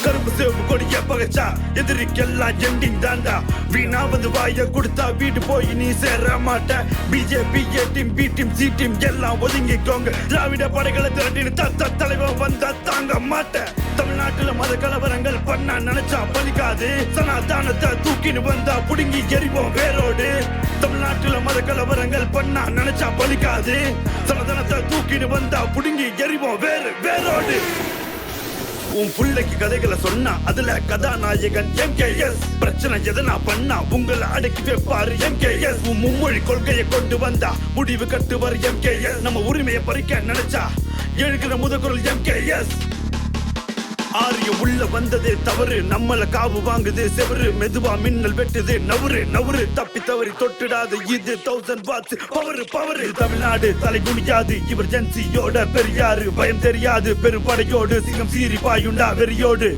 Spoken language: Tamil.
கருப்பு சிவப்பு கொடிய பகச்சா எதிரிக்கெல்லாம் எண்டிங் தாண்டா வீணா வந்து வாய கொடுத்தா வீட்டு போய் நீ சேர மாட்ட BJP A team B team C team எல்லாம் ஒதுங்கிக்கோங்க திராவிட படைகளை திரட்டின்னு தத்த தலைவன் வந்தா தாங்க மாட்டேன் தமிழ்நாட்டுல மத கலவரங்கள் பண்ண நினைச்சா பலிக்காது சனாதானத்தை தூக்கின்னு வந்தா புடுங்கி எரிவோம் வேரோடு தமிழ்நாட்டுல மத கலவரங்கள் பண்ண நினைச்சா பலிக்காது சனாதானத்தை தூக்கின்னு வந்தா புடுங்கி எரிவோம் வேரோடு உன் புள்ளைக்கு கதைகளை சொன்னா அதுல கதாநாயகன் MKS பிரச்சனை எதனா பண்ணா உங்களை அடக்கி வைப்பாரு MKS உன் மும்மொழி கொள்கையை கொண்டு வந்தா முடிவு கட்டுவார் MKS நம்ம உரிமையை பறிக்க நினைச்சா எழுகிற முதற்குரல் MKS ஆரிய உள்ள வந்ததே தவறு நம்மள காவு வாங்குது செவரு மெதுவா மின்னல் வெட்டுது நவுறு தப்பி தவறி தொட்டுடாது இது 1000 வாட்ஸ் பவர் தமிழ்நாடு தலை குனியாது இவர் ஜென்சியோட பெரியாரு பயம் தெரியாது பெரும்படையோடு சிங்கம் சீறி பாயுண்டா வெறியோடு